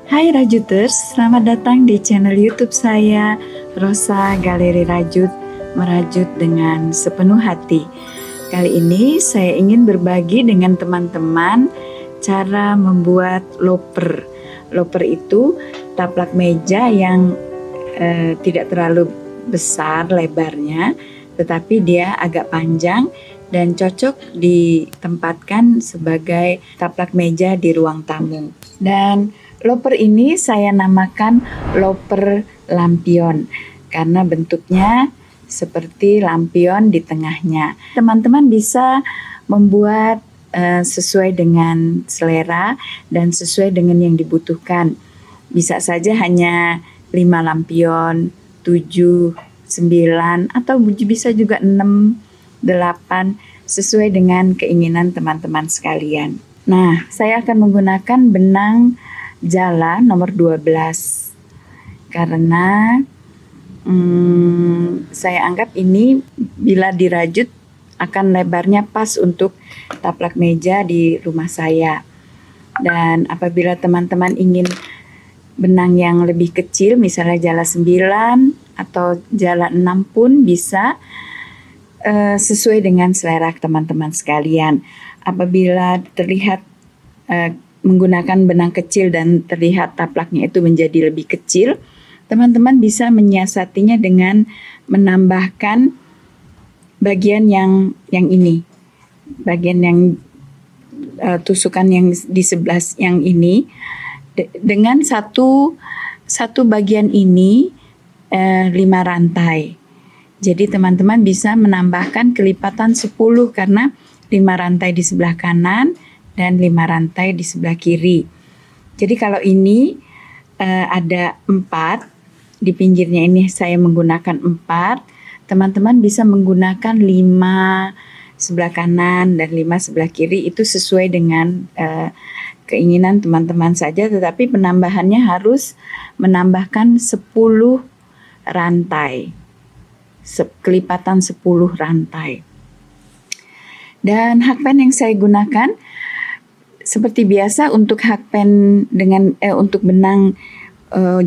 Hai Rajuters, selamat datang di channel YouTube saya, Rosa Galeri Rajut, merajut dengan sepenuh hati. Kali ini saya ingin berbagi dengan teman-teman cara membuat loper. Loper itu taplak meja yang tidak terlalu besar lebarnya, tetapi dia agak panjang dan cocok ditempatkan sebagai taplak meja di ruang tamu. Dan loper ini saya namakan loper lampion karena bentuknya seperti lampion di tengahnya. Teman-teman bisa membuat sesuai dengan selera dan sesuai dengan yang dibutuhkan. Bisa saja hanya 5 lampion, 7, 9, atau bisa juga 6, 8, sesuai dengan keinginan teman-teman sekalian. Nah, saya akan menggunakan benang jala nomor 12 karena saya anggap ini bila dirajut akan lebarnya pas untuk taplak meja di rumah saya. Dan apabila teman-teman ingin benang yang lebih kecil, misalnya jala 9 atau jala 6 pun bisa, sesuai dengan selera teman-teman sekalian. Apabila terlihat menggunakan benang kecil dan terlihat taplaknya itu menjadi lebih kecil, teman-teman bisa menyiasatinya dengan menambahkan bagian yang ini, bagian yang tusukan yang di sebelah yang ini, dengan satu bagian ini 5 rantai. Jadi teman-teman bisa menambahkan kelipatan 10 karena 5 rantai di sebelah kanan dan 5 rantai di sebelah kiri. Jadi kalau ini ada 4, di pinggirnya ini saya menggunakan 4, teman-teman bisa menggunakan 5 sebelah kanan dan 5 sebelah kiri, itu sesuai dengan keinginan teman-teman saja, tetapi penambahannya harus menambahkan 10 rantai. Kelipatan 10 rantai. Dan hakpen yang saya gunakan seperti biasa untuk hakpen dengan untuk benang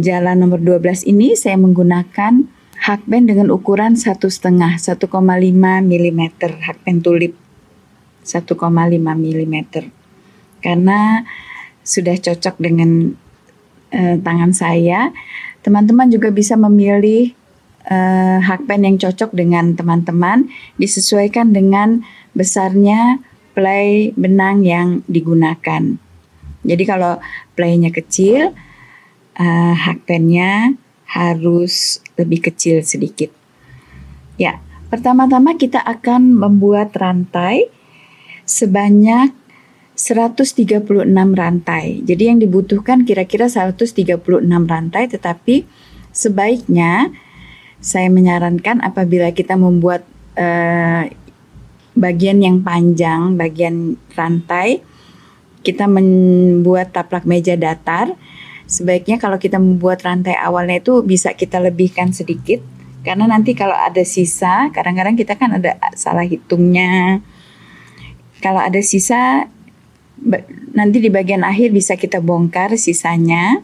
jala nomor 12 ini saya menggunakan hakpen dengan ukuran 1,5 mm, hakpen tulip 1,5 mm. Karena sudah cocok dengan tangan saya. Teman-teman juga bisa memilih hakpen yang cocok dengan teman-teman, disesuaikan dengan besarnya play benang yang digunakan. Jadi kalau playnya kecil, hakpennya harus lebih kecil sedikit. Ya, pertama-tama kita akan membuat rantai sebanyak 136 rantai. Jadi yang dibutuhkan kira-kira 136 rantai, tetapi sebaiknya saya menyarankan apabila kita membuat bagian yang panjang, bagian rantai, kita membuat taplak meja datar, sebaiknya kalau kita membuat rantai awalnya itu bisa kita lebihkan sedikit, karena nanti kalau ada sisa, kadang-kadang kita kan ada salah hitungnya. Kalau ada sisa, nanti di bagian akhir bisa kita bongkar sisanya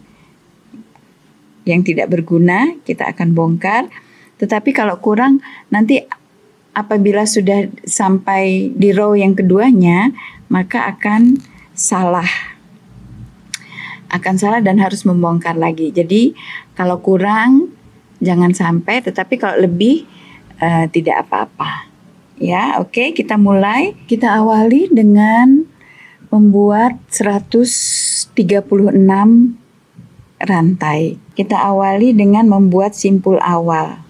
yang tidak berguna, kita akan bongkar. Tetapi kalau kurang, nanti apabila sudah sampai di row yang keduanya, maka akan salah dan harus membongkar lagi. Jadi kalau kurang jangan sampai, tetapi kalau lebih tidak apa-apa. Ya, oke, kita mulai. Kita awali dengan membuat 136 rantai. Kita awali dengan membuat simpul awal.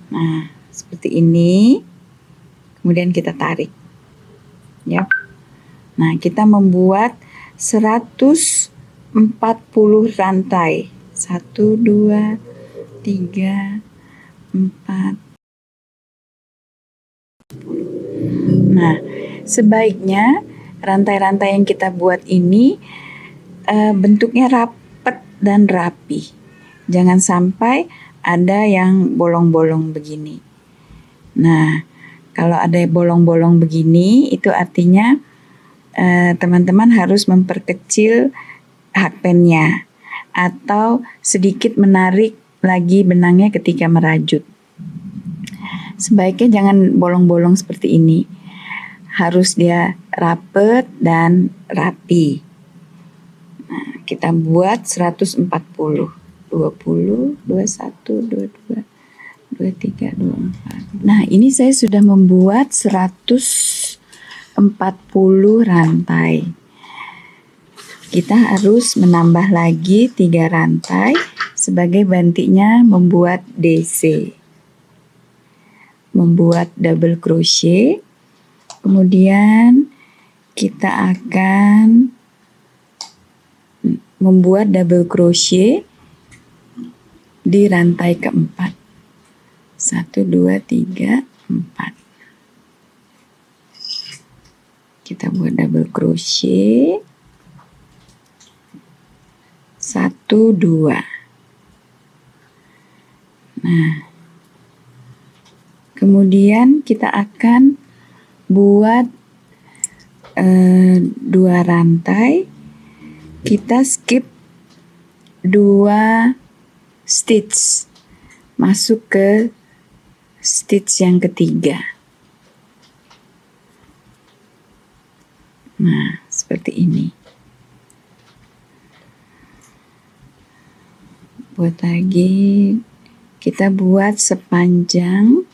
Nah, seperti ini. Kemudian kita tarik. Ya. Nah, kita membuat 140 rantai. 1, 2, 3, 4. Nah, sebaiknya rantai-rantai yang kita buat ini bentuknya rapat dan rapi. Jangan sampai ada yang bolong-bolong begini. Nah, kalau ada bolong-bolong begini, itu artinya teman-teman harus memperkecil hakpennya atau sedikit menarik lagi benangnya ketika merajut. Sebaiknya jangan bolong-bolong seperti ini. Harus dia rapet dan rapi. Nah, kita buat 140. 20, 21, 22, 23, 24. Nah, ini saya sudah membuat 140 rantai. Kita harus menambah lagi 3 rantai sebagai bantinya membuat DC. Membuat double crochet. Kemudian kita akan membuat double crochet di rantai keempat. 1, 2, 3, 4. Kita buat double crochet. 1, 2. Nah, kemudian kita akan buat 2 rantai. Kita skip 2 stitch, masuk ke stitch yang ketiga. Nah, seperti ini. Buat lagi, kita buat sepanjang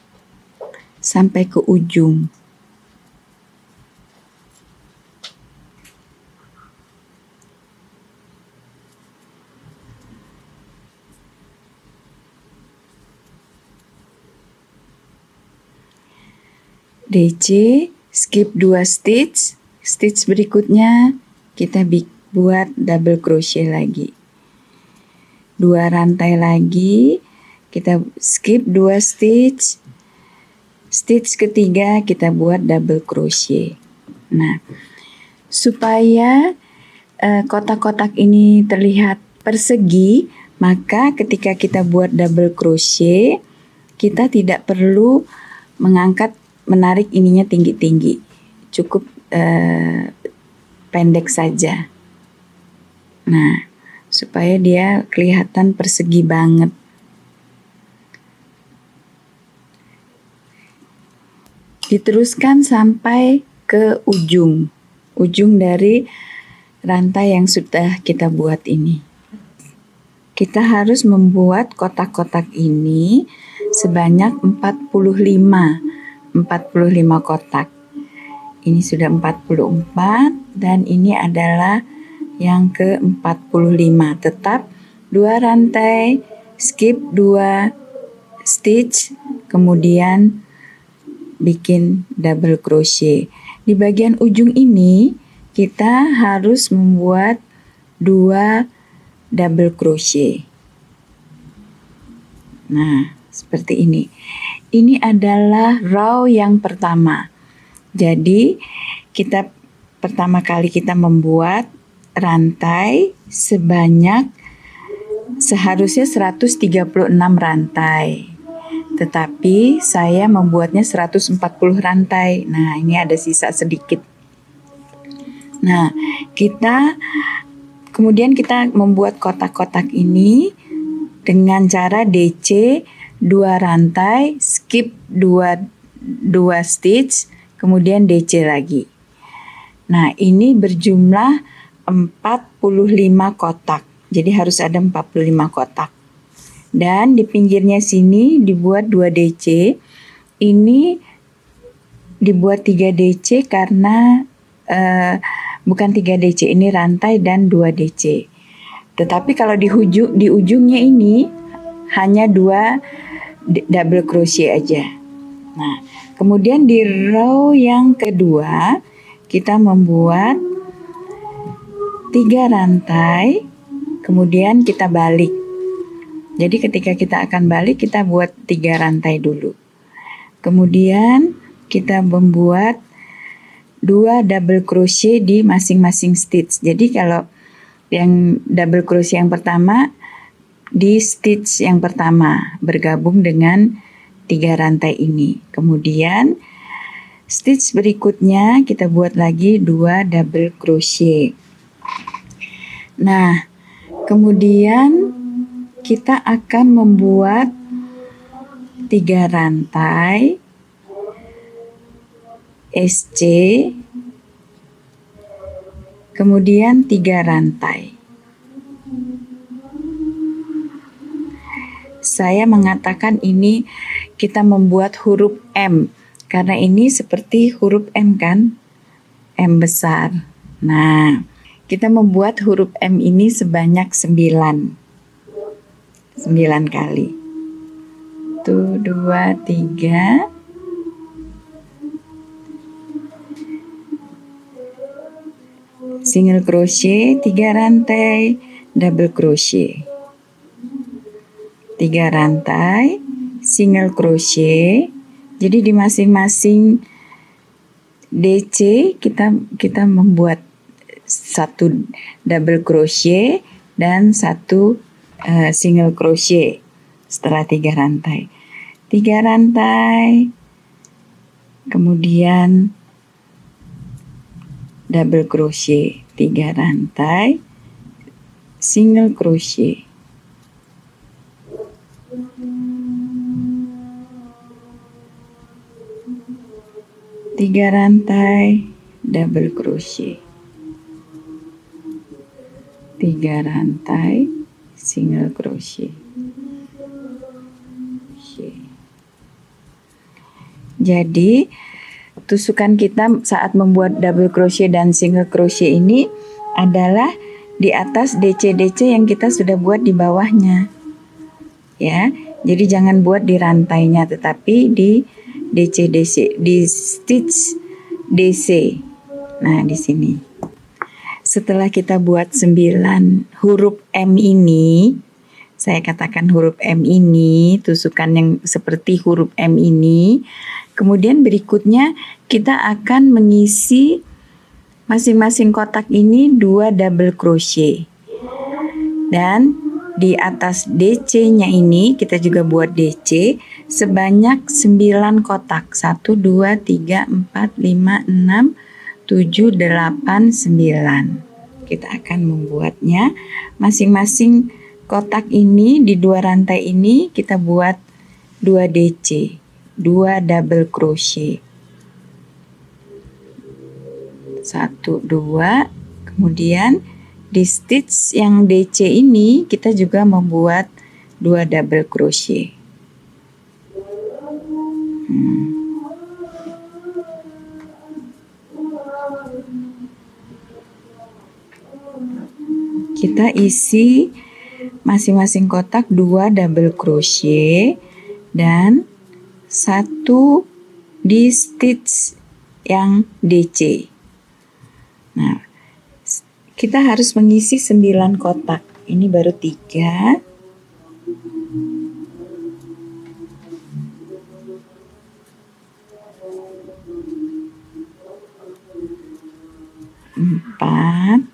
sampai ke ujung. DC, skip 2 stitch, stitch berikutnya kita buat double crochet lagi. 2 rantai lagi, kita skip 2 stitch, stitch ketiga kita buat double crochet. Nah, supaya kotak-kotak ini terlihat persegi, maka ketika kita buat double crochet, kita tidak perlu menarik ininya tinggi-tinggi, cukup pendek saja. Nah, supaya dia kelihatan persegi banget. Diteruskan sampai ke ujung dari rantai yang sudah kita buat ini. Kita harus membuat kotak-kotak ini sebanyak 45 kotak. Ini sudah 44 dan ini adalah yang ke-45. Tetap 2 rantai, skip 2 stitch, kemudian bikin double crochet. Di bagian ujung ini kita harus membuat 2 double crochet. Nah, seperti ini. Ini adalah row yang pertama. Jadi, pertama kali kita membuat rantai seharusnya 136 rantai. Tetapi saya membuatnya 140 rantai. Nah, ini ada sisa sedikit. Nah, kemudian kita membuat kotak-kotak ini dengan cara DC 2 rantai, skip 2 stitch, kemudian DC lagi. Nah, ini berjumlah 45 kotak. Jadi harus ada 45 kotak. Dan di pinggirnya sini dibuat 2 DC. Ini dibuat 3 DC karena bukan 3 DC, ini rantai dan 2 DC. Tetapi kalau di ujungnya ini hanya 2 double crochet aja. Nah, kemudian di row yang kedua kita membuat 3 rantai, kemudian kita balik. Jadi ketika kita akan balik, kita buat 3 rantai dulu. Kemudian kita membuat 2 double crochet di masing-masing stitch. Jadi kalau yang double crochet yang pertama di stitch yang pertama bergabung dengan 3 rantai ini. Kemudian stitch berikutnya kita buat lagi 2 double crochet. Nah, kemudian kita akan membuat 3 rantai SC, kemudian 3 rantai. Saya mengatakan ini kita membuat huruf M, karena ini seperti huruf M kan, M besar. Nah, kita membuat huruf M ini sebanyak 9 kali. 1, 2, 3. Single crochet 3 rantai, double crochet 3 rantai, single crochet. Jadi di masing-masing DC kita membuat 1 double crochet dan 1 single crochet setelah 3 rantai. 3 rantai, kemudian double crochet 3 rantai, single crochet. Tiga rantai, double crochet, 3 rantai, single crochet. Jadi tusukan kita saat membuat double crochet dan single crochet ini adalah di atas DC-DC yang kita sudah buat di bawahnya. Ya, jadi jangan buat di rantainya, tetapi di DC-DC, di stitch DC. Nah, di sini. Setelah kita buat 9 huruf M ini, saya katakan huruf M ini, tusukan yang seperti huruf M ini, kemudian berikutnya kita akan mengisi masing-masing kotak ini 2 double crochet. Dan di atas DC-nya ini kita juga buat DC sebanyak 9 kotak. 1, 2, 3, 4, 5, 6, 7, 8, 9. Kita akan membuatnya masing-masing kotak ini di 2 rantai ini kita buat 2 DC, 2 double crochet. 1, 2, kemudian di stitch yang DC ini kita juga membuat 2 double crochet. Kita isi masing-masing kotak 2 double crochet dan 1 di stitch yang DC. Nah, kita harus mengisi 9 kotak. Ini baru 3. 4.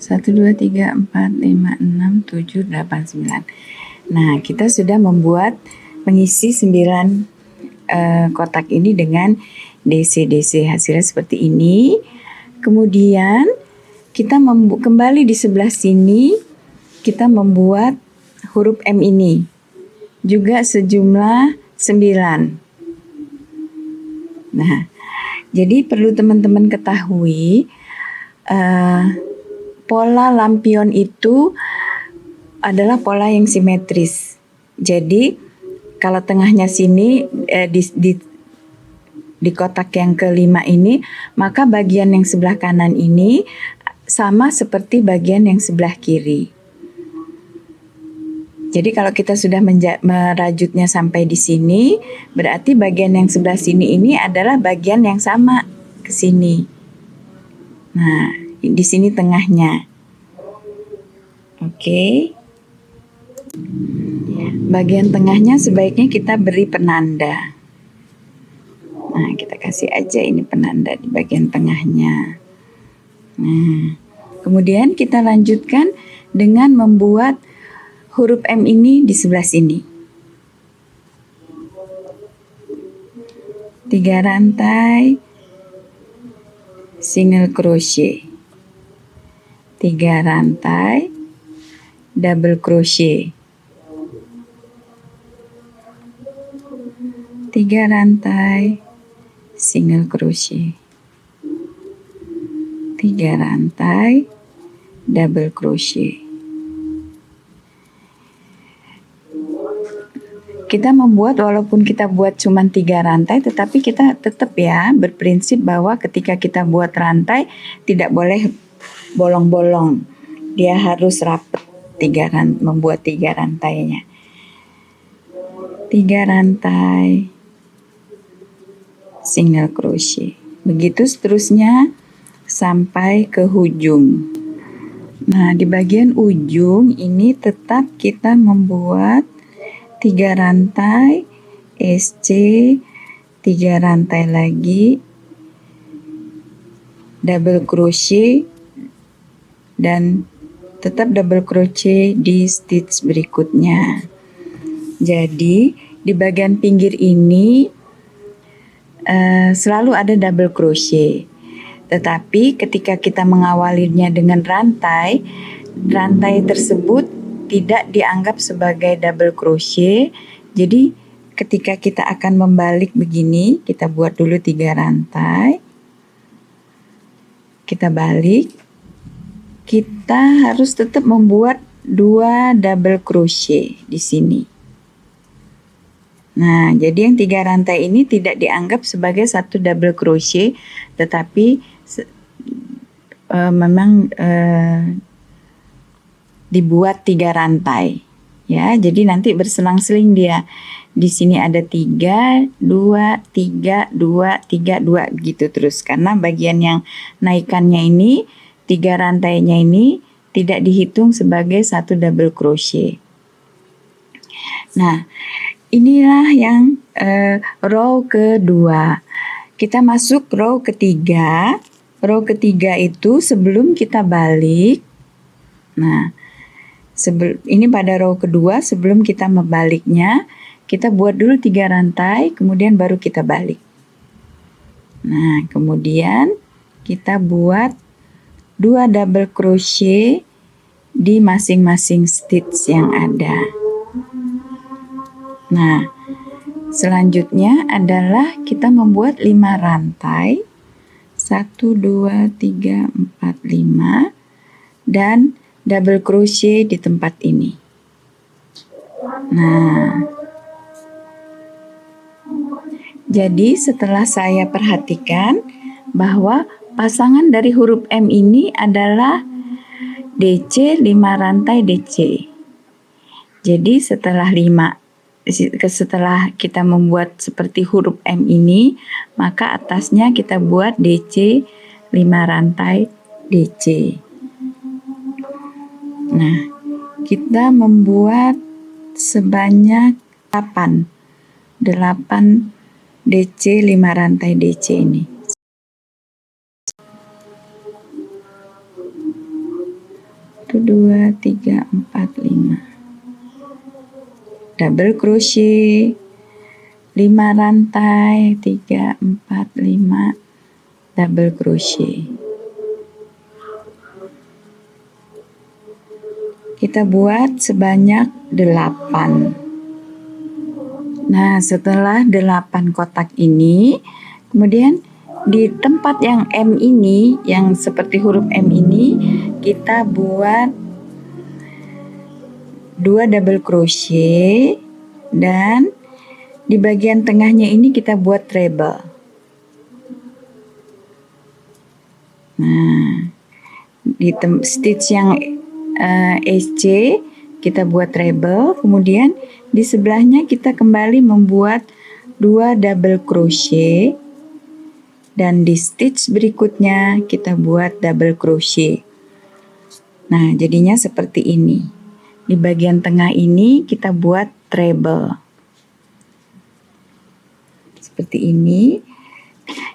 1, 2, 3, 4, 5, 6, 7, 8, 9. Nah, kita sudah mengisi 9 kotak ini dengan DC-DC, hasilnya seperti ini. Kemudian kita kembali di sebelah sini, kita membuat huruf M ini juga sejumlah 9. Nah, jadi perlu teman-teman ketahui pola lampion itu adalah pola yang simetris. Jadi kalau tengahnya sini di kotak yang kelima ini, maka bagian yang sebelah kanan ini sama seperti bagian yang sebelah kiri. Jadi kalau kita sudah merajutnya sampai di sini, berarti bagian yang sebelah sini ini adalah bagian yang sama ke sini. Nah, di sini tengahnya. Oke. Bagian tengahnya sebaiknya kita beri penanda. Nah, kita kasih aja ini penanda di bagian tengahnya. Nah, kemudian kita lanjutkan dengan membuat huruf M ini di sebelah sini. 3 rantai single crochet, 3 rantai double crochet, 3 rantai single crochet, 3 rantai double crochet. Kita membuat, walaupun kita buat cuma 3 rantai, tetapi kita tetap ya berprinsip bahwa ketika kita buat rantai tidak boleh bolong-bolong. Dia harus rapat membuat 3 rantainya. 3 rantai single crochet. Begitu seterusnya sampai ke ujung. Nah, di bagian ujung ini tetap kita membuat 3 rantai SC, 3 rantai lagi double crochet, dan tetap double crochet di stitch berikutnya. Jadi di bagian pinggir ini selalu ada double crochet, tetapi ketika kita mengawalinya dengan rantai tersebut tidak dianggap sebagai double crochet. Jadi ketika kita akan membalik begini, kita buat dulu 3 rantai, kita balik, kita harus tetap membuat 2 double crochet di sini. Nah, jadi yang 3 rantai ini tidak dianggap sebagai satu double crochet, tetapi memang dibuat 3 rantai ya. Jadi nanti berselang-seling dia. Di sini ada 3, 2, 3, 2, 3, 2 gitu terus. Karena bagian yang naikannya ini 3 rantainya ini tidak dihitung sebagai satu double crochet. Nah, inilah yang row kedua. Kita masuk row ketiga. Row ketiga itu sebelum kita balik. Nah, ini pada row kedua, sebelum kita membaliknya, kita buat dulu 3 rantai, kemudian baru kita balik. Nah, kemudian kita buat 2 double crochet di masing-masing stitch yang ada. Nah, selanjutnya adalah kita membuat 5 rantai. 1, 2, 3, 4, 5. Dan double crochet di tempat ini. Nah, jadi setelah saya perhatikan bahwa pasangan dari huruf M ini adalah DC, 5 rantai DC. Jadi setelah kita membuat seperti huruf M ini, maka atasnya kita buat DC 5 rantai DC. Nah, kita membuat sebanyak 8 DC 5 rantai DC ini. 1, 2, 3, 4, 5. Double crochet 5 rantai, 3, 4, 5 double crochet. Kita buat sebanyak 8. Nah, setelah 8 kotak ini, kemudian di tempat yang M ini, yang seperti huruf M ini, kita buat 2 double crochet, dan di bagian tengahnya ini kita buat treble. Nah, di stitch yang SC kita buat treble, kemudian di sebelahnya kita kembali membuat 2 double crochet, dan di stitch berikutnya kita buat double crochet. Nah, jadinya seperti ini. Di bagian tengah ini kita buat treble. Seperti ini.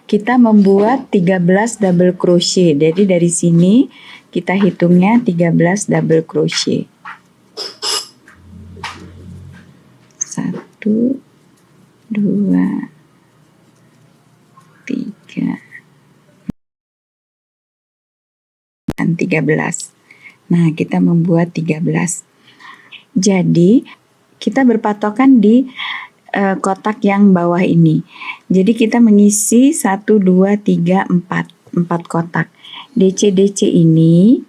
Kita membuat 13 double crochet. Jadi dari sini kita hitungnya 13 double crochet. 1, 2, kan 13. Nah, kita membuat 13. Jadi, kita berpatokan di kotak yang bawah ini. Jadi kita mengisi 1, 2, 3, 4. 4 kotak. DC ini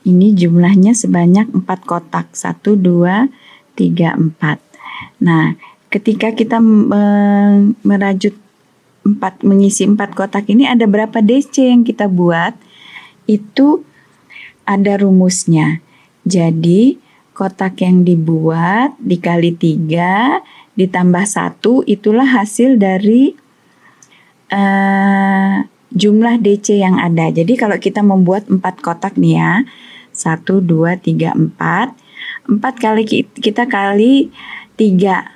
jumlahnya sebanyak 4 kotak. 1, 2, 3, 4. Nah, ketika kita merajut mengisi 4 kotak ini, ada berapa DC yang kita buat? Itu ada rumusnya. Jadi kotak yang dibuat dikali 3 ditambah 1, itulah hasil dari jumlah DC yang ada. Jadi kalau kita membuat 4 kotak nih ya, 1, 2, 3, 4. 4 kali kita kali 3.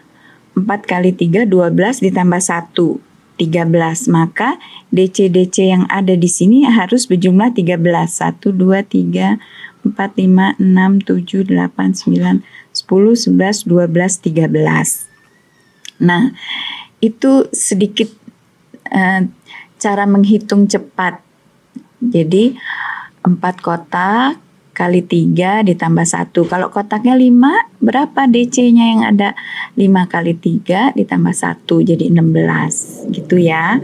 4 kali 3, 12 ditambah 1, 13. Maka DC yang ada di sini harus berjumlah 13. 1, 2, 3, 4, 5, 6, 7, 8, 9, 10, 11, 12, 13. Nah, itu sedikit cara menghitung cepat. Jadi 4 kotak kali 3 ditambah 1. Kalau kotaknya 5, berapa DC-nya yang ada? 5 kali 3 ditambah 1, jadi 16. Gitu ya,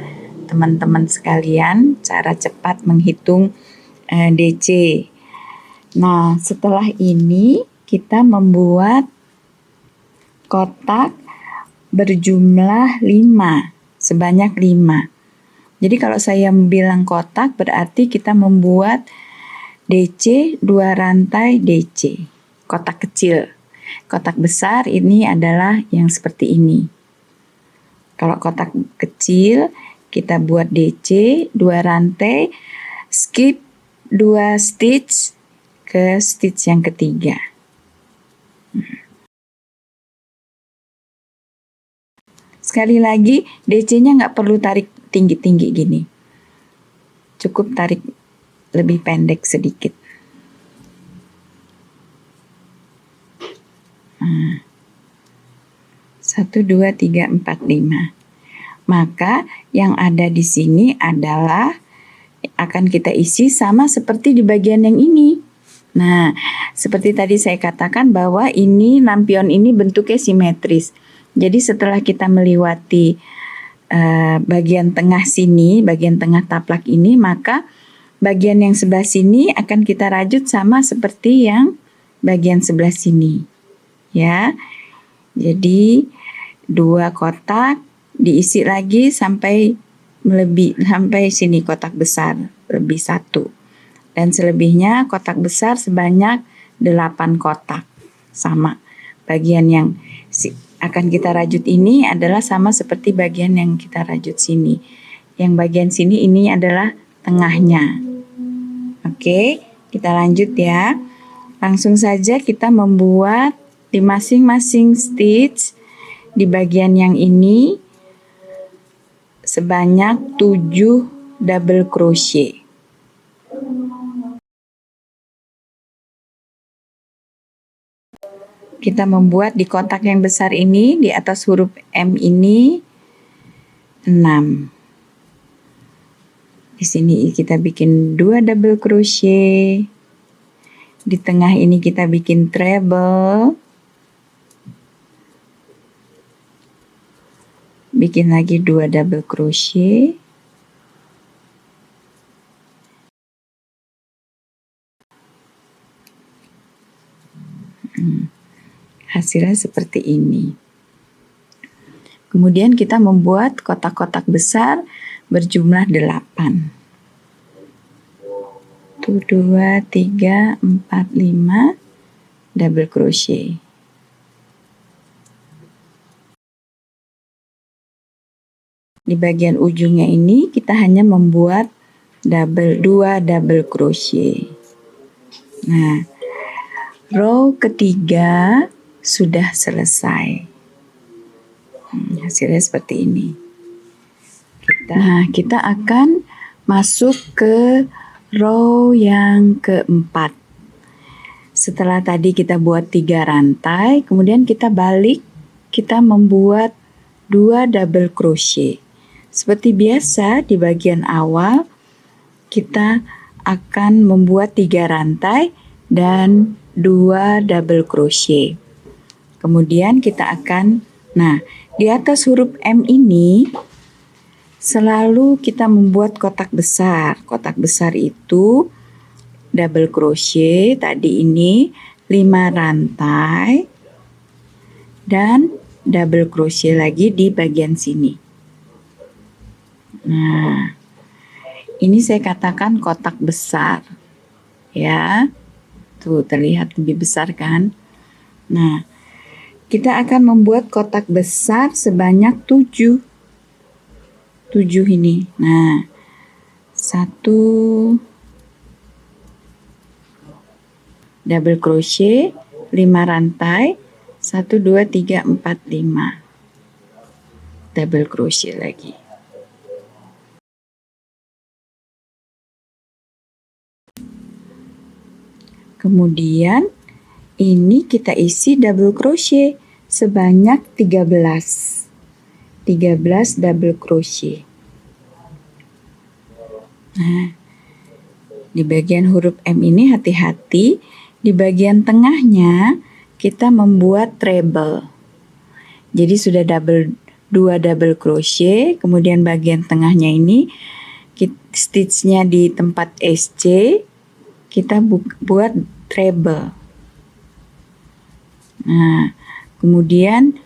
teman-teman sekalian, cara cepat menghitung DC. Nah, setelah ini kita membuat kotak berjumlah 5, sebanyak 5. Jadi kalau saya bilang kotak, berarti kita membuat DC 2 rantai DC, kotak kecil. Kotak besar ini adalah yang seperti ini. Kalau kotak kecil, kita buat DC 2 rantai, skip 2 stitch ke stitch yang ketiga. Sekali lagi, DC-nya nggak perlu tarik tinggi-tinggi gini. Cukup tarik lebih pendek sedikit. 1, 2, 3, 4, 5. Maka yang ada di sini adalah akan kita isi sama seperti di bagian yang ini. Nah, seperti tadi saya katakan bahwa ini lampion ini bentuknya simetris. Jadi setelah kita melewati bagian tengah sini, bagian tengah taplak ini, maka bagian yang sebelah sini akan kita rajut sama seperti yang bagian sebelah sini. Ya. Jadi 2 kotak diisi lagi sampai sini kotak besar, lebih 1. Dan selebihnya kotak besar sebanyak 8 kotak. Sama. Bagian yang akan kita rajut ini adalah sama seperti bagian yang kita rajut sini. Yang bagian sini ini adalah tengahnya. Oke, kita lanjut ya. Langsung saja kita membuat di masing-masing stitch di bagian yang ini sebanyak 7 double crochet. Kita membuat di kotak yang besar ini, di atas huruf M ini 6. Di sini kita bikin 2 double crochet. Di tengah ini kita bikin treble. Bikin lagi 2 double crochet. Hasilnya seperti ini. Kemudian kita membuat kotak-kotak besar berjumlah 8. 1, 2, 3, 4, 5 double crochet. Di bagian ujungnya ini kita hanya membuat 2 double crochet. Nah, row ketiga sudah selesai. Hasilnya seperti ini. Kita akan masuk ke row yang keempat. Setelah tadi kita buat 3 rantai, kemudian kita balik, kita membuat 2 double crochet. Seperti biasa di bagian awal kita akan membuat 3 rantai dan 2 double crochet. Kemudian kita akan, di atas huruf M ini selalu kita membuat kotak besar. Kotak besar itu double crochet tadi ini 5 rantai dan double crochet lagi di bagian sini. Nah, ini saya katakan kotak besar. Ya. Tuh, terlihat lebih besar kan? Nah, kita akan membuat kotak besar sebanyak 7. 7 ini. Nah, 1 double crochet, 5 rantai, 1, 2, 3, 4, 5. Double crochet lagi. Kemudian ini kita isi double crochet sebanyak 13. 13 double crochet. Nah, di bagian huruf M ini hati-hati, di bagian tengahnya kita membuat treble. Jadi sudah 2 double crochet, kemudian bagian tengahnya ini stitchnya di tempat SC kita buat treble. Nah, kemudian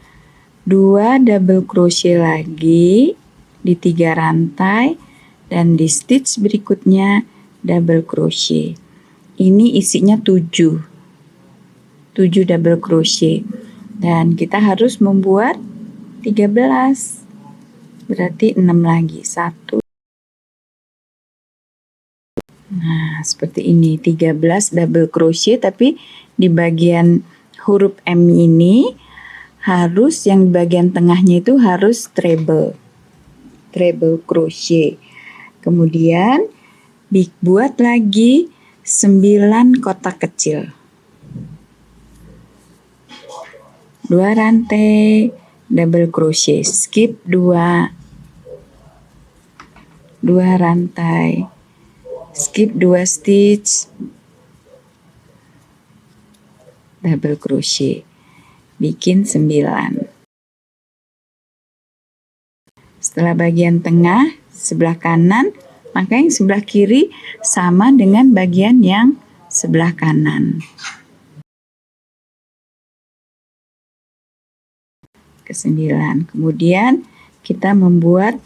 2 double crochet lagi di 3 rantai dan di stitch berikutnya double crochet. Ini isinya 7 double crochet dan kita harus membuat 13. Berarti 6 lagi. 1. Nah, seperti ini 13 double crochet, tapi di bagian huruf M ini harus yang di bagian tengahnya itu harus treble crochet. Kemudian buat lagi 9 kotak kecil. 2 rantai double crochet, skip 2 rantai, skip 2 stitch, double crochet, bikin 9. Setelah bagian tengah sebelah kanan, maka yang sebelah kiri sama dengan bagian yang sebelah kanan. Ke-9. Kemudian kita membuat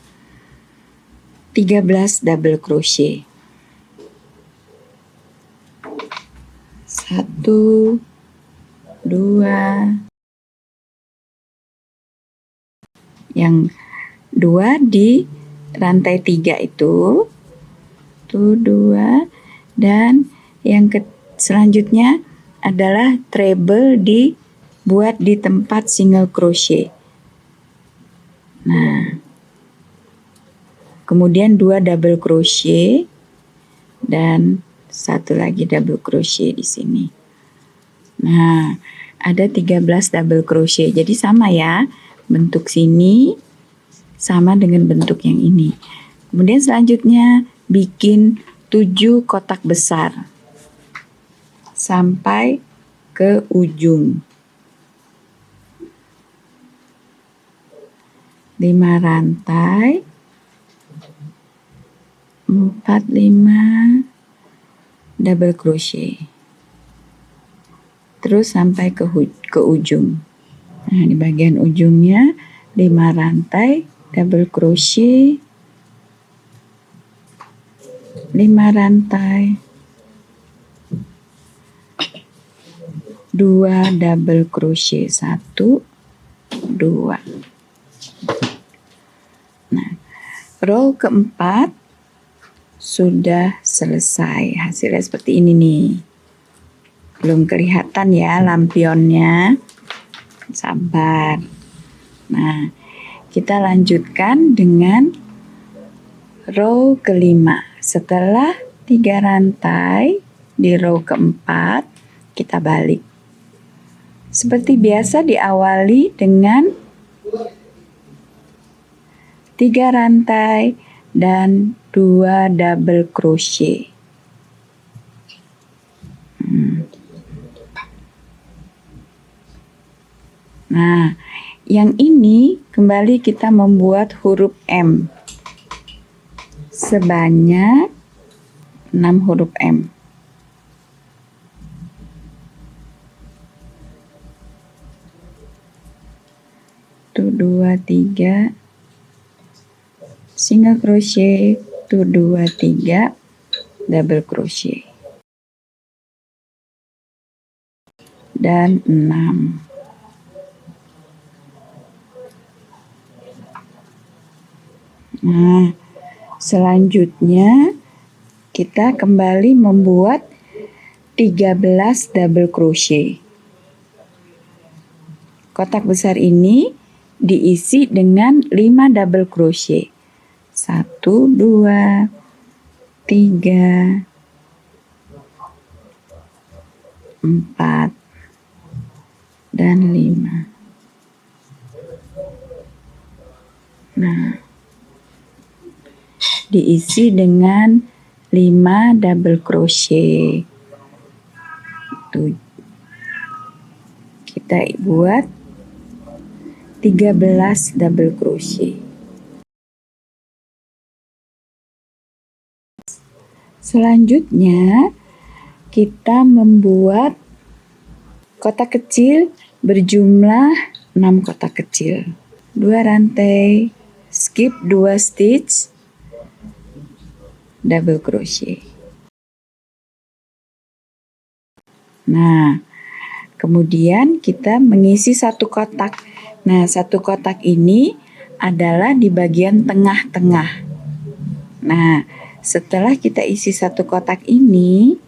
13 double crochet. 1, 2, yang 2 di rantai 3 itu, 2, dan yang selanjutnya adalah treble dibuat di tempat single crochet. Nah, kemudian 2 double crochet dan 1 lagi double crochet di sini. Nah, ada 13 double crochet. Jadi sama ya, bentuk sini sama dengan bentuk yang ini. Kemudian selanjutnya bikin 7 kotak besar sampai ke ujung. 5 rantai, 4, 5 double crochet. Terus sampai ke ujung. Nah, di bagian ujungnya 5 rantai double crochet, 5 rantai, 2 double crochet, 1, 2. Nah, row keempat sudah selesai. Hasilnya seperti ini nih. Belum kelihatan ya lampionnya. Sabar. Nah, kita lanjutkan dengan row kelima. Setelah 3 rantai di row keempat, kita balik. Seperti biasa diawali dengan 3 rantai dan 2 double crochet. Nah, yang ini kembali kita membuat huruf M sebanyak 6 huruf M. Tuh 2, 3 single crochet, tuh 2, 3 double crochet, dan 6. Nah, selanjutnya kita kembali membuat 13 double crochet. Kotak besar ini diisi dengan 5 double crochet. 1, 2, 3, 4, dan 5. Nah, diisi dengan 5 double crochet. Tuh, kita buat 13 double crochet. Selanjutnya kita membuat kotak kecil berjumlah 6 kotak kecil. 2 rantai, skip 2 stitch, double crochet. Nah, kemudian kita mengisi satu kotak. Nah, satu kotak ini adalah di bagian tengah-tengah. Nah, setelah kita isi satu kotak ini,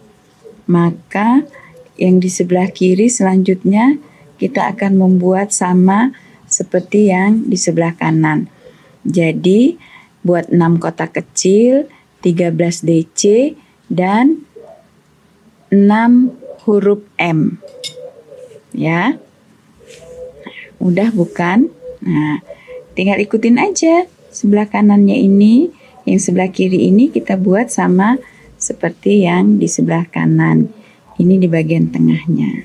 maka yang di sebelah kiri selanjutnya kita akan membuat sama seperti yang di sebelah kanan. Jadi, buat 6 kotak kecil, 13 DC, dan 6 huruf M. Ya. Mudah bukan? Nah, tinggal ikutin aja. Sebelah kanannya ini, yang sebelah kiri ini kita buat sama seperti yang di sebelah kanan. Ini di bagian tengahnya.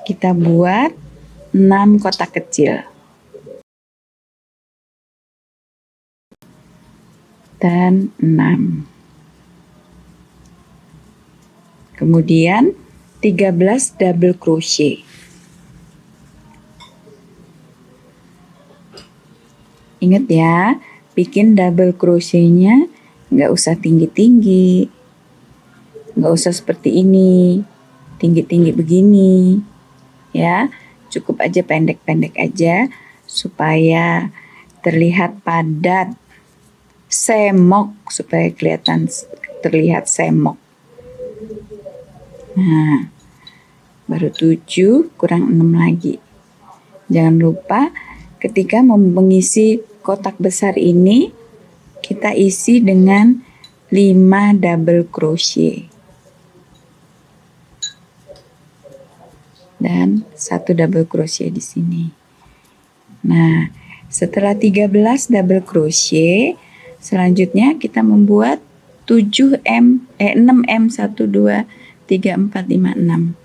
Kita buat 6 kotak kecil. Dan 6. Kemudian 13 double crochet. Ingat ya, bikin double crochetnya nggak usah tinggi-tinggi, nggak usah seperti ini, tinggi-tinggi begini, ya. Cukup aja pendek-pendek aja supaya terlihat padat, semok, supaya kelihatan terlihat semok. Nah, baru 7, kurang 6 lagi. Jangan lupa ketika mengisi kotak besar ini, kita isi dengan 5 double crochet. Dan 1 double crochet di sini. Nah, setelah 13 double crochet, selanjutnya kita membuat 6M, 1, 2, 3, 4, 5, 6.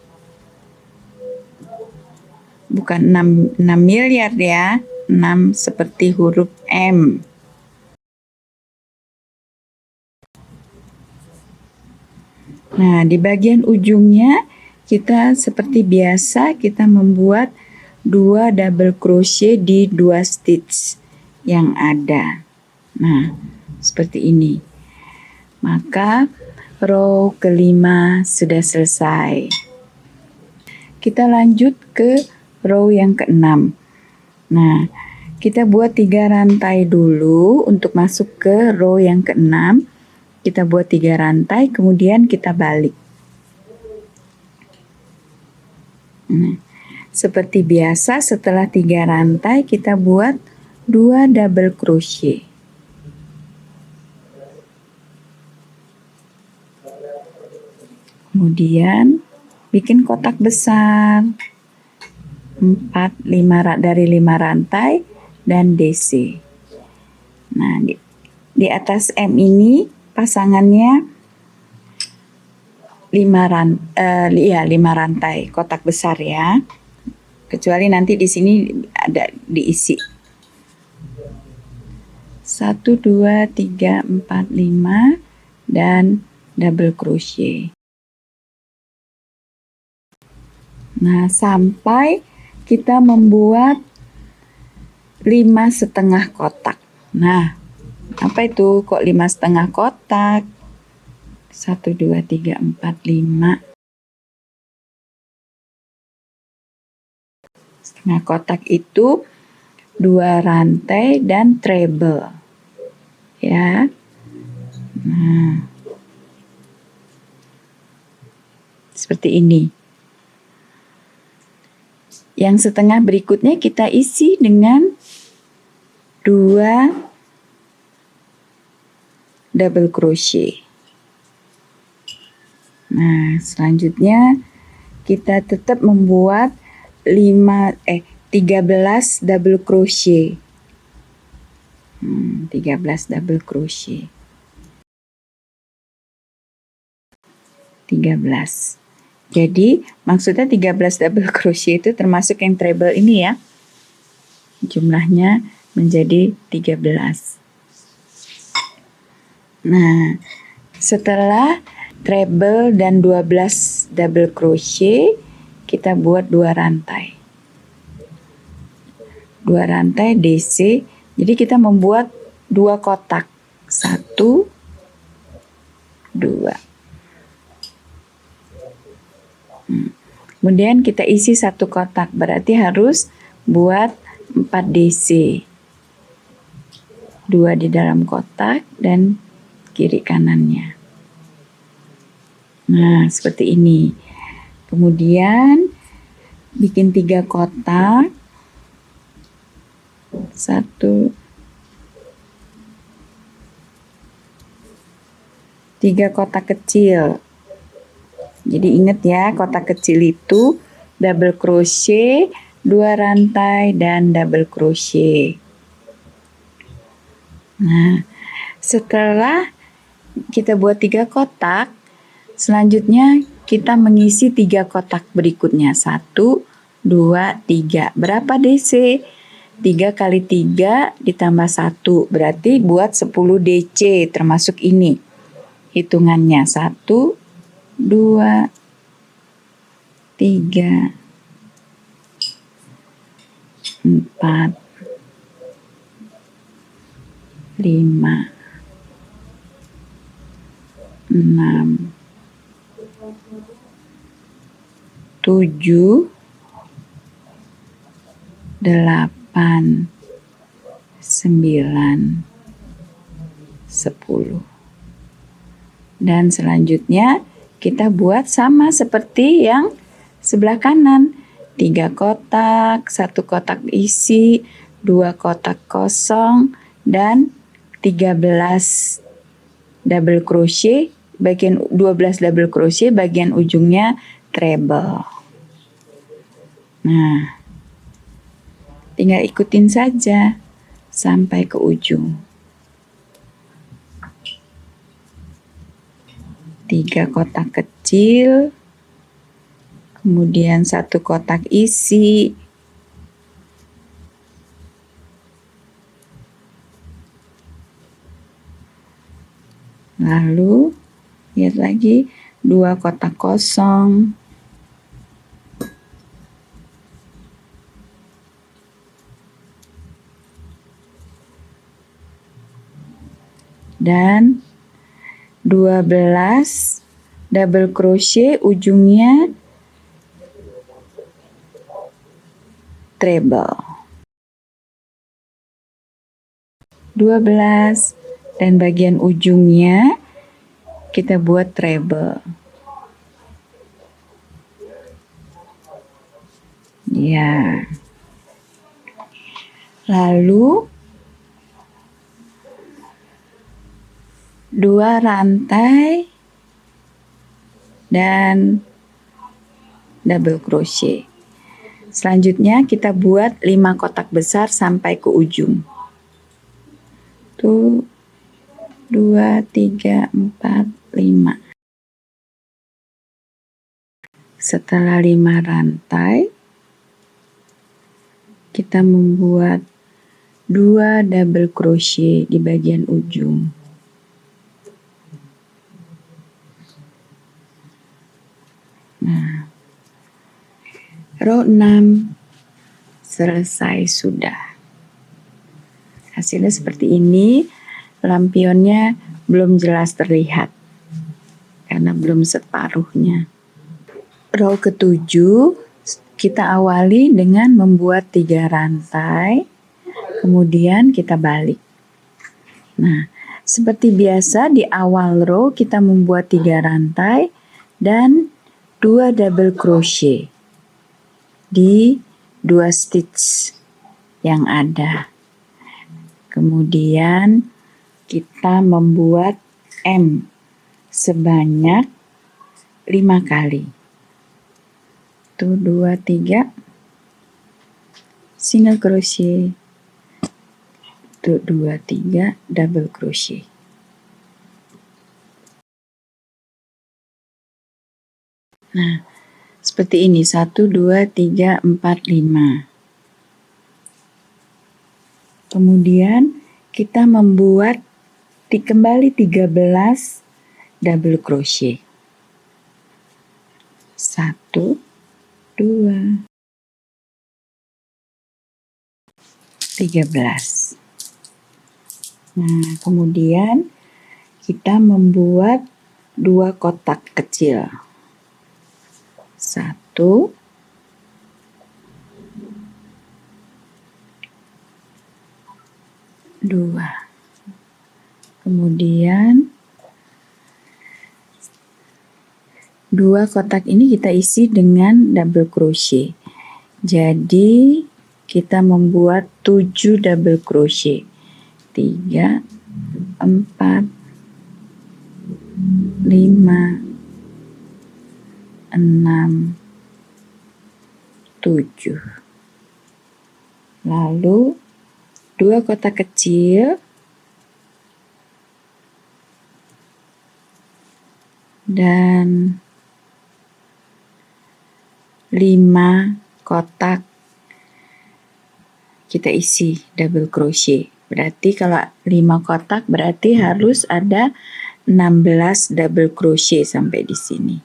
Bukan 6 miliar ya, 6 seperti huruf M. Nah, di bagian ujungnya kita seperti biasa kita membuat 2 double crochet di 2 stitch yang ada. Nah, seperti ini. Maka row kelima sudah selesai. Kita lanjut ke row yang ke-6. Nah, kita buat 3 rantai dulu untuk masuk ke row yang ke-6. Kita buat 3 rantai, kemudian kita balik. Nah, seperti biasa setelah 3 rantai kita buat 2 double crochet. Kemudian bikin kotak besar. 5 rantai dan DC. Nah, di atas M ini pasangannya 5 rantai kotak besar ya. kecuali nanti di sini ada diisi. 1, 2, 3, 4, 5 dan double crochet. Nah, sampai kita membuat 5,5 kotak. Nah, apa itu kok 5,5 kotak? 1, 2, 3, 4, 5. Setengah kotak itu 2 rantai dan treble. Ya. Nah, seperti ini. Yang setengah berikutnya kita isi dengan 2 double crochet. Nah, selanjutnya kita tetap membuat 13 double crochet. 13 double crochet. 13. Jadi maksudnya 13 double crochet itu termasuk yang treble ini ya. Jumlahnya menjadi 13. Nah, setelah treble dan 12 double crochet, kita buat 2 rantai. 2 rantai DC. Jadi kita membuat 2 kotak. 1, 2. Kemudian kita isi 1 kotak, berarti harus buat 4 DC. 2 di dalam kotak dan kiri kanannya. Nah, seperti ini. Kemudian bikin 3 kotak. 1, 3 kotak kecil. Jadi ingat ya, kotak kecil itu double crochet, 2 rantai dan double crochet. Nah, setelah kita buat 3 kotak, selanjutnya kita mengisi 3 kotak berikutnya. 1, 2, 3. Berapa DC? 3 kali 3 ditambah 1, berarti buat 10 DC, termasuk ini. Hitungannya 1, 2, 3, 4, 5, 6, 7, 8, 9, 10. Dan selanjutnya kita buat sama seperti yang sebelah kanan. 3 kotak, 1 kotak isi, 2 kotak kosong, dan 13 double crochet, bagian 12 double crochet, bagian ujungnya treble. Nah, tinggal ikutin saja sampai ke ujung. 3 kotak kecil, kemudian 1 kotak isi, lalu lihat lagi 2 kotak kosong, dan 12 double crochet ujungnya treble. 12 dan bagian ujungnya kita buat treble. Ya. Lalu 2 rantai dan double crochet. Selanjutnya kita buat 5 kotak besar sampai ke ujung. 1, 2, 3, 4, 5. Setelah 5 rantai, kita membuat 2 double crochet di bagian ujung. Nah, row 6 selesai sudah. Hasilnya seperti ini. Lampionnya belum jelas terlihat karena belum separuhnya. Row ke-7 kita awali dengan membuat 3 rantai, kemudian kita balik. Nah, seperti biasa di awal row kita membuat 3 rantai dan 2 double crochet di 2 stitch yang ada. Kemudian kita membuat M sebanyak 5 kali. 1, 2, 3 single crochet, 1, 2, 3 double crochet. Nah, seperti ini 1, 2, 3, 4, 5. Kemudian kita membuat kembali 13 double crochet. 1, 2, 13. Nah, kemudian kita membuat 2 kotak kecil. 1, 2. Kemudian 2 kotak ini kita isi dengan double crochet. Jadi kita membuat 7 double crochet. 3, 4, 5, 6, 7. Lalu 2 kotak kecil dan 5 kotak kita isi double crochet. Berarti kalau 5 kotak berarti harus ada 16 double crochet sampai di sini.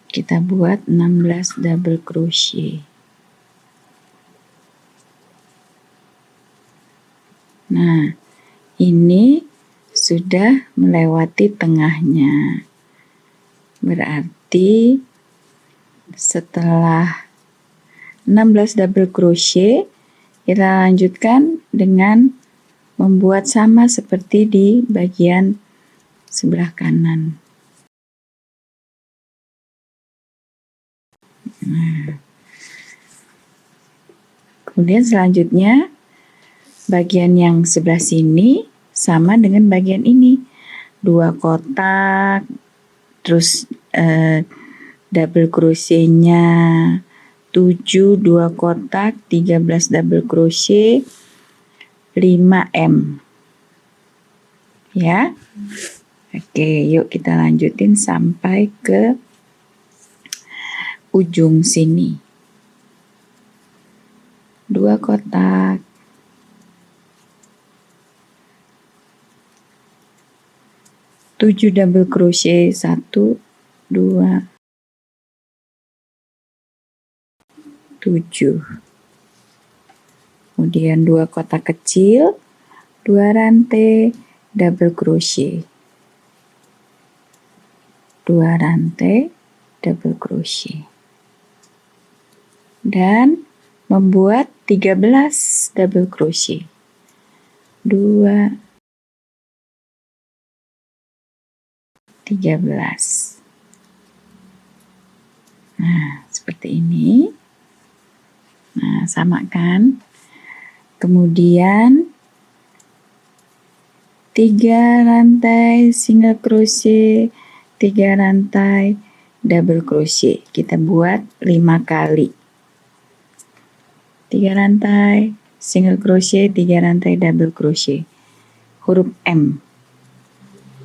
Kita buat 16 double crochet. Nah, ini sudah melewati tengahnya. Berarti setelah 16 double crochet, kita lanjutkan dengan membuat sama seperti di bagian sebelah kanan. Nah, kemudian selanjutnya bagian yang sebelah sini sama dengan bagian ini. 2 kotak, terus double crochetnya 7, 2 kotak, 13 double crochet, 5M. Ya. Oke, yuk kita lanjutin sampai ke ujung sini. 2 kotak. 7 double crochet, 1, 2, 7. Kemudian 2 kotak kecil, 2 rantai double crochet. 2 rantai double crochet. Dan membuat 13 double crochet. 2, 13. Nah, seperti ini. Nah, samakan. Kemudian 3 rantai single crochet, 3 rantai double crochet. Kita buat 5 kali. 3 rantai single crochet, 3 rantai double crochet. Huruf M.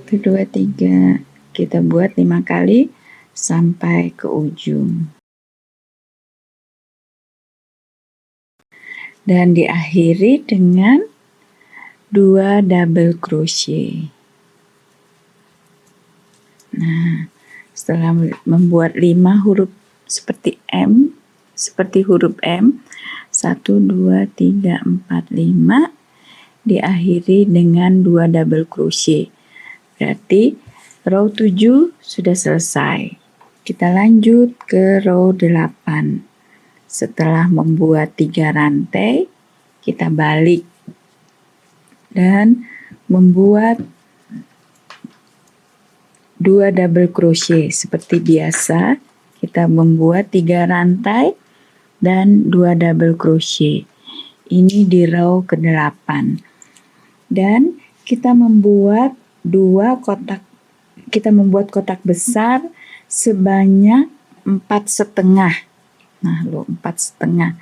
1, 2, 3. Kita buat 5 kali sampai ke ujung. dan diakhiri dengan 2 double crochet. Nah, setelah membuat 5 huruf seperti huruf M, 1, 2, 3, 4, 5, diakhiri dengan 2 double crochet. Berarti row 7 sudah selesai. Kita lanjut ke row 8. Setelah membuat 3 rantai, kita balik dan membuat 2 double crochet seperti biasa. Kita membuat 3 rantai dan 2 double crochet. Ini di row ke-8. Dan kita membuat kotak besar sebanyak 4,5. Nah, 4,5.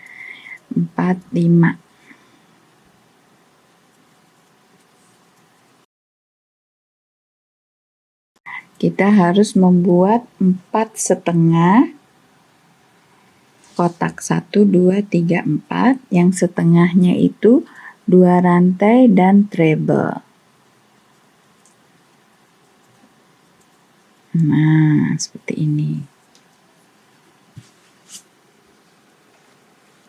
4, 5. Kita harus membuat 4,5 kotak 1, 2, 3, 4. Yang setengahnya itu 2 rantai dan treble. Nah, seperti ini.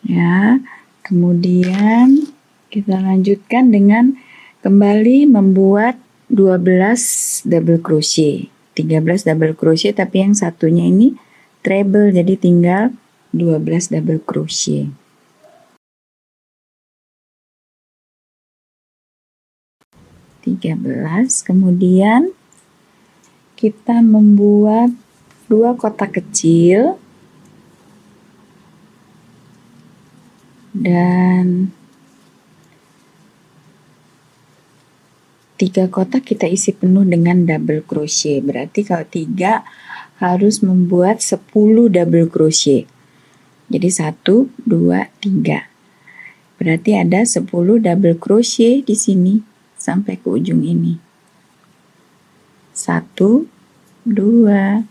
Ya, kemudian kita lanjutkan dengan kembali membuat 12 double crochet. 13 double crochet, tapi yang satunya ini treble, jadi tinggal 12 double crochet. Kemudian kita membuat 2 kotak kecil dan 3 kotak kita isi penuh dengan double crochet. Berarti kalau 3 harus membuat 10 double crochet. Jadi 1, 2, 3. Berarti ada 10 double crochet di sini sampai ke ujung ini. 1, 2.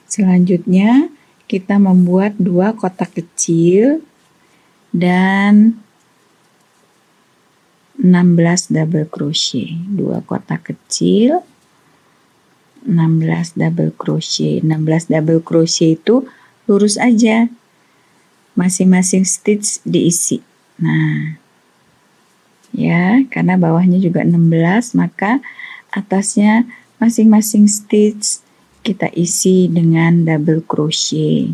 Selanjutnya kita membuat 2 kotak kecil dan 16 double crochet. 2 kotak kecil, 16 double crochet. 16 double crochet itu lurus aja. Masing-masing stitch diisi. Nah, ya, karena bawahnya juga 16, maka atasnya masing-masing stitch kita isi dengan double crochet.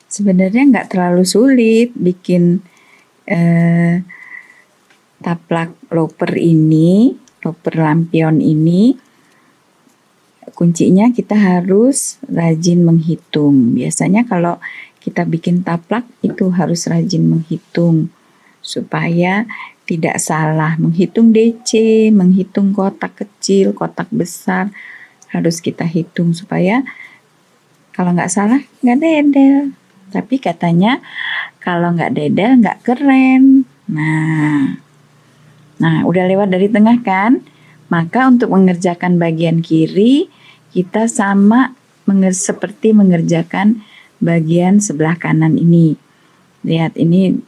Sebenarnya nggak terlalu sulit bikin taplak loper lampion ini. Kuncinya kita harus rajin menghitung. Biasanya kalau kita bikin taplak itu harus rajin menghitung supaya tidak salah. Menghitung DC, menghitung kotak kecil, kotak besar, harus kita hitung supaya kalau nggak salah nggak dedel. Tapi katanya kalau nggak dedel nggak keren. Nah, udah lewat dari tengah kan? Maka untuk mengerjakan bagian kiri, kita sama seperti mengerjakan bagian sebelah kanan ini. Lihat, ini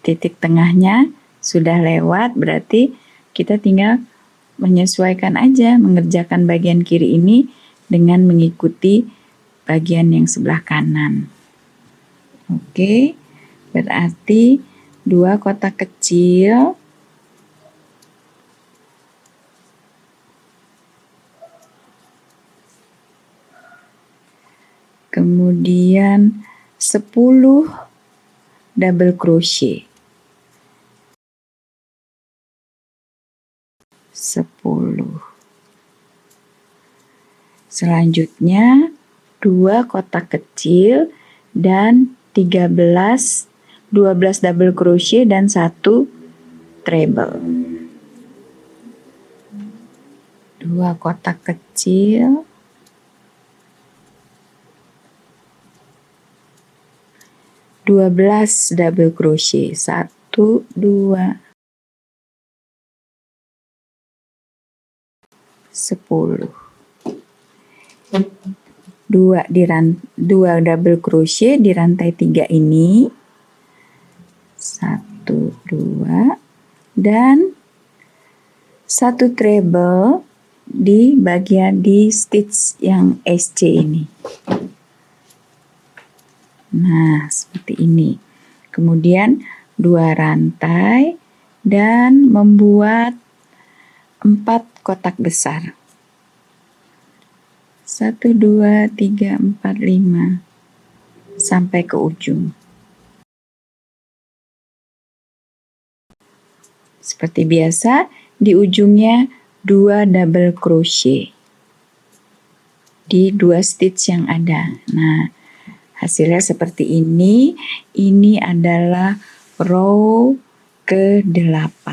titik tengahnya sudah lewat, berarti kita tinggal menyesuaikan aja mengerjakan bagian kiri ini dengan mengikuti bagian yang sebelah kanan. Oke, berarti 2 kotak kecil, kemudian 10 double crochet. 10. Selanjutnya 2 kotak kecil dan 12 double crochet dan 1 treble. 2 kotak kecil, 12 double crochet, 1, 2, 10. 2 double crochet di rantai 3 ini, 1 2 dan 1 treble di bagian di stitch yang SC ini. Nah, seperti ini. Kemudian 2 rantai dan membuat 4 kotak besar. 1 2 3 4 5 sampai ke ujung. Seperti biasa, di ujungnya 2 double crochet di 2 stitch yang ada. Nah, hasilnya seperti ini. Ini adalah row ke-8.